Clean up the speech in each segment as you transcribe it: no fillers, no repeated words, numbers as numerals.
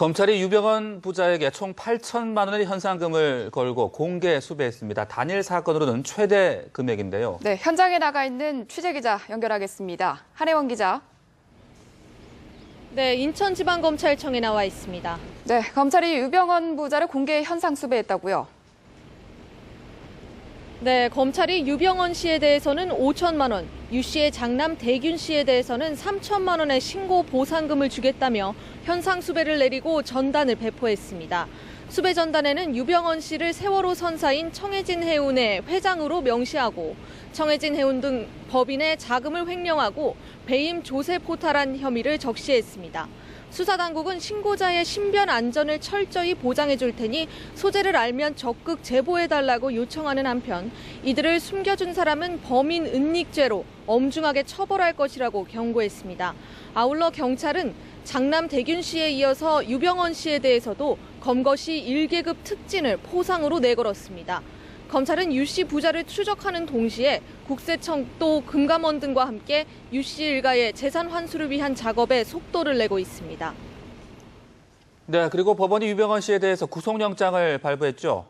검찰이 유병헌 부자에게 총 8천만 원의 현상금을 걸고 공개 수배했습니다. 단일 사건으로는 최대 금액인데요. 네, 현장에 나가 있는 취재기자 연결하겠습니다. 한혜원 기자. 네, 인천지방검찰청에 나와 있습니다. 네, 검찰이 유병헌 부자를 공개 현상 수배했다고요? 네, 검찰이 유병헌 씨에 대해서는 5천만 원, 유 씨의 장남 대균 씨에 대해서는 3천만 원의 신고 보상금을 주겠다며 현상 수배를 내리고 전단을 배포했습니다. 수배 전단에는 유병헌 씨를 세월호 선사인 청해진 해운의 회장으로 명시하고 청해진 해운 등 법인의 자금을 횡령하고 배임 조세 포탈한 혐의를 적시했습니다. 수사당국은 신고자의 신변 안전을 철저히 보장해 줄 테니 소재를 알면 적극 제보해달라고 요청하는 한편 이들을 숨겨준 사람은 범인 은닉죄로 엄중하게 처벌할 것이라고 경고했습니다. 아울러 경찰은 장남 대균 씨에 이어서 유병헌 씨에 대해서도 검거시 1계급 특진을 포상으로 내걸었습니다. 검찰은 유 씨 부자를 추적하는 동시에 국세청 또 금감원 등과 함께 유 씨 일가의 재산 환수를 위한 작업에 속도를 내고 있습니다. 네, 그리고 법원이 유병헌 씨에 대해서 구속영장을 발부했죠.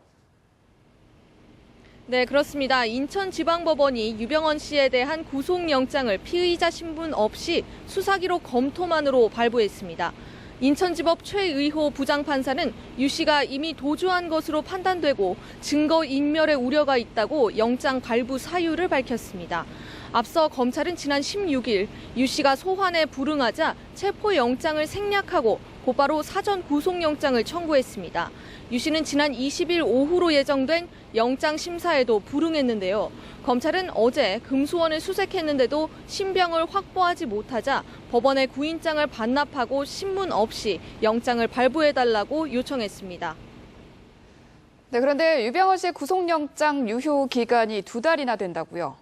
네, 그렇습니다. 인천지방법원이 유병헌 씨에 대한 구속영장을 피의자 신분 없이 수사기록 검토만으로 발부했습니다. 인천지법 최의호 부장판사는 유 씨가 이미 도주한 것으로 판단되고 증거 인멸의 우려가 있다고 영장 발부 사유를 밝혔습니다. 앞서 검찰은 지난 16일 유 씨가 소환에 불응하자 체포영장을 생략하고 곧바로 사전 구속영장을 청구했습니다. 유 씨는 지난 20일 오후로 예정된 영장 심사에도 불응했는데요. 검찰은 어제 금수원을 수색했는데도 신병을 확보하지 못하자 법원에 구인장을 반납하고 신문 없이 영장을 발부해달라고 요청했습니다. 네, 그런데 유병헌 씨의 구속영장 유효 기간이 2달이나 된다고요?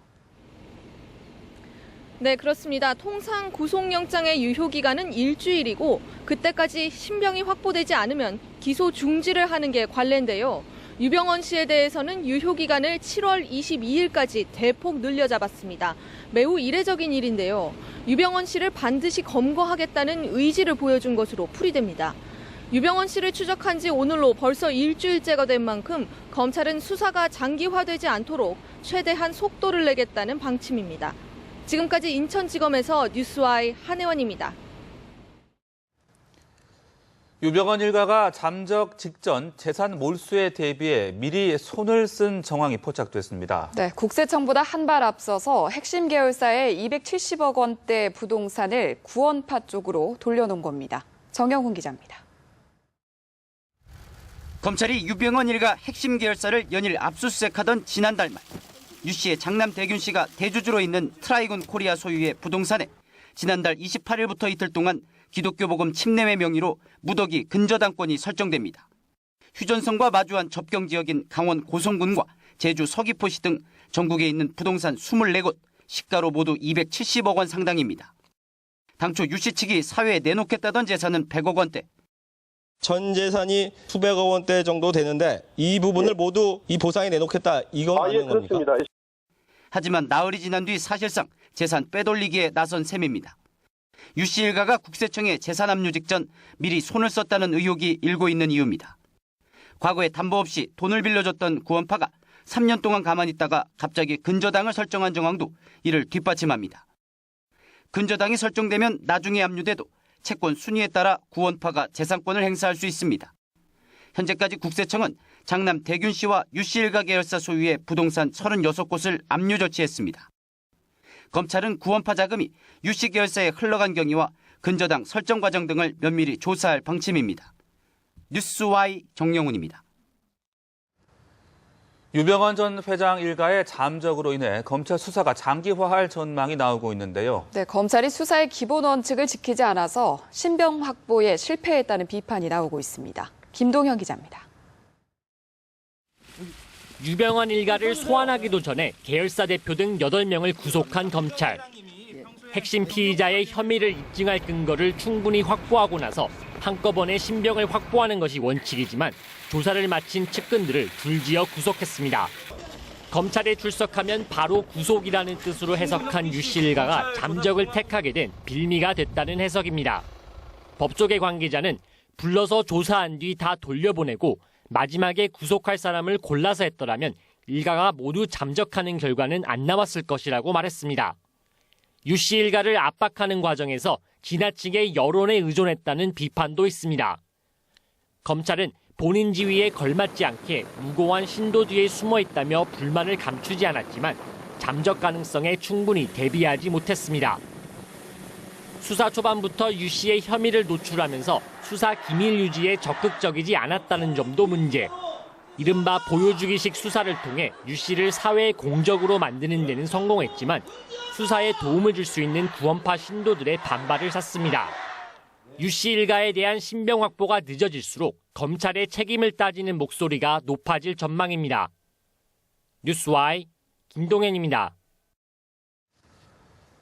네, 그렇습니다. 통상 구속영장의 유효기간은 일주일이고 그때까지 신병이 확보되지 않으면 기소 중지를 하는 게 관례인데요. 유병헌 씨에 대해서는 유효기간을 7월 22일까지 대폭 늘려잡았습니다. 매우 이례적인 일인데요. 유병헌 씨를 반드시 검거하겠다는 의지를 보여준 것으로 풀이됩니다. 유병헌 씨를 추적한 지 오늘로 벌써 일주일째가 된 만큼 검찰은 수사가 장기화되지 않도록 최대한 속도를 내겠다는 방침입니다. 지금까지 인천지검에서 뉴스와이 한혜원입니다. 유병헌 일가가 잠적 직전 재산 몰수에 대비해 미리 손을 쓴 정황이 포착됐습니다. 네, 국세청보다 한 발 앞서서 핵심 계열사의 270억 원대 부동산을 구원파 쪽으로 돌려놓은 겁니다. 정영훈 기자입니다. 검찰이 유병헌 일가 핵심 계열사를 연일 압수수색하던 지난달 말 유 씨의 장남 대균 씨가 대주주로 있는 트라이군 코리아 소유의 부동산에 지난달 28일부터 이틀 동안 기독교 복음 침례회 명의로 무더기 근저당권이 설정됩니다. 휴전선과 마주한 접경 지역인 강원 고성군과 제주 서귀포시 등 전국에 있는 부동산 24곳, 시가로 모두 270억 원 상당입니다. 당초 유 씨 측이 사회에 내놓겠다던 재산은 100억 원대. 전 재산이 수백억 원대 정도 되는데 이 부분을 모두 이 보상에 내놓겠다 이건 맞는 겁니까? 그렇습니다. 하지만 나흘이 지난 뒤 사실상 재산 빼돌리기에 나선 셈입니다. 유 씨 일가가 국세청에 재산 압류 직전 미리 손을 썼다는 의혹이 일고 있는 이유입니다. 과거에 담보 없이 돈을 빌려줬던 구원파가 3년 동안 가만히 있다가 갑자기 근저당을 설정한 정황도 이를 뒷받침합니다. 근저당이 설정되면 나중에 압류돼도 채권 순위에 따라 구원파가 재산권을 행사할 수 있습니다. 현재까지 국세청은 장남 대균 씨와 유 씨 일가 계열사 소유의 부동산 36곳을 압류 조치했습니다. 검찰은 구원파 자금이 유 씨 계열사에 흘러간 경위와 근저당 설정 과정 등을 면밀히 조사할 방침입니다. 뉴스와이 정영훈입니다. 유병헌 전 회장 일가의 잠적으로 인해 검찰 수사가 장기화할 전망이 나오고 있는데요. 네, 검찰이 수사의 기본 원칙을 지키지 않아서 신병 확보에 실패했다는 비판이 나오고 있습니다. 김동현 기자입니다. 유병헌 일가를 소환하기도 전에 계열사 대표 등 8명을 구속한 검찰. 핵심 피의자의 혐의를 입증할 근거를 충분히 확보하고 나서 한꺼번에 신병을 확보하는 것이 원칙이지만 조사를 마친 측근들을 줄지어 구속했습니다. 검찰에 출석하면 바로 구속이라는 뜻으로 해석한 유 씨 일가가 잠적을 택하게 된 빌미가 됐다는 해석입니다. 법조계 관계자는 불러서 조사한 뒤 다 돌려보내고 마지막에 구속할 사람을 골라서 했더라면 일가가 모두 잠적하는 결과는 안 나왔을 것이라고 말했습니다. 유 씨 일가를 압박하는 과정에서 지나치게 여론에 의존했다는 비판도 있습니다. 검찰은 본인 지위에 걸맞지 않게 무고한 신도 뒤에 숨어 있다며 불만을 감추지 않았지만 잠적 가능성에 충분히 대비하지 못했습니다. 수사 초반부터 유 씨의 혐의를 노출하면서 수사 기밀 유지에 적극적이지 않았다는 점도 문제. 이른바 보여주기식 수사를 통해 유 씨를 사회에 공적으로 만드는 데는 성공했지만 수사에 도움을 줄 수 있는 구원파 신도들의 반발을 샀습니다. 유 씨 일가에 대한 신병 확보가 늦어질수록 검찰의 책임을 따지는 목소리가 높아질 전망입니다. 뉴스와이 김동현입니다.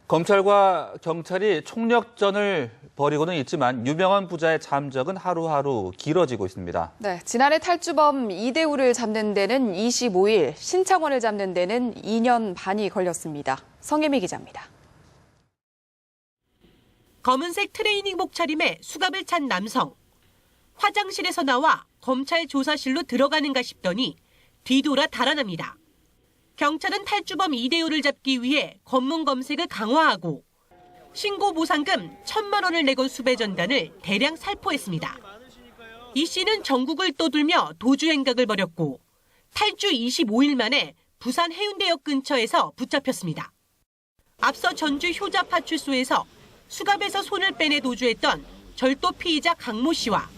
검찰과 경찰이 총력전을 벌이고는 있지만 유명한 부자의 잠적은 하루하루 길어지고 있습니다. 네, 지난해 탈주범 이대우를 잡는 데는 25일, 신창원을 잡는 데는 2년 반이 걸렸습니다. 성혜미 기자입니다. 검은색 트레이닝복 차림에 수갑을 찬 남성. 화장실에서 나와 검찰 조사실로 들어가는가 싶더니 뒤돌아 달아납니다. 경찰은 탈주범 이대우를 잡기 위해 검문 검색을 강화하고 신고 보상금 1,000만 원을 내건 수배 전단을 대량 살포했습니다. 이 씨는 전국을 떠돌며 도주 행각을 벌였고 탈주 25일 만에 부산 해운대역 근처에서 붙잡혔습니다. 앞서 전주 효자 파출소에서 수갑에서 손을 빼내 도주했던 절도 피의자 강모 씨와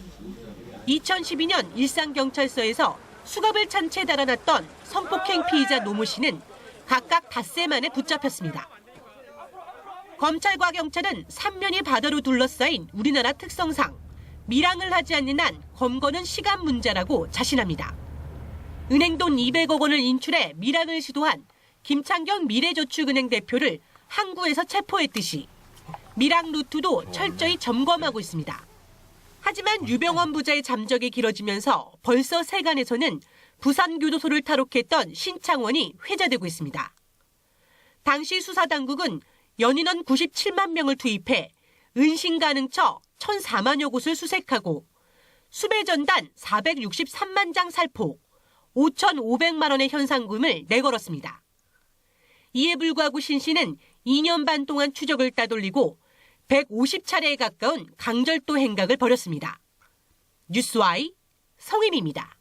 2012년 일산경찰서에서 수갑을 찬 채 달아났던 성폭행 피의자 노모 씨는 각각 닷새 만에 붙잡혔습니다. 검찰과 경찰은 삼면이 바다로 둘러싸인 우리나라 특성상 밀항을 하지 않는 한 검거는 시간 문제라고 자신합니다. 은행 돈 200억 원을 인출해 밀항을 시도한 김창경 미래저축은행 대표를 항구에서 체포했듯이 밀항 루트도 철저히 점검하고 있습니다. 하지만 유병원 부자의 잠적이 길어지면서 벌써 세간에서는 부산교도소를 탈옥했던 신창원이 회자되고 있습니다. 당시 수사당국은 연인원 97만 명을 투입해 은신 가능처 1,004만여 곳을 수색하고 수배전단 463만 장 살포, 5,500만 원의 현상금을 내걸었습니다. 이에 불구하고 신 씨는 2년 반 동안 추적을 따돌리고 150차례에 가까운 강절도 행각을 벌였습니다. 뉴스와이 성임입니다.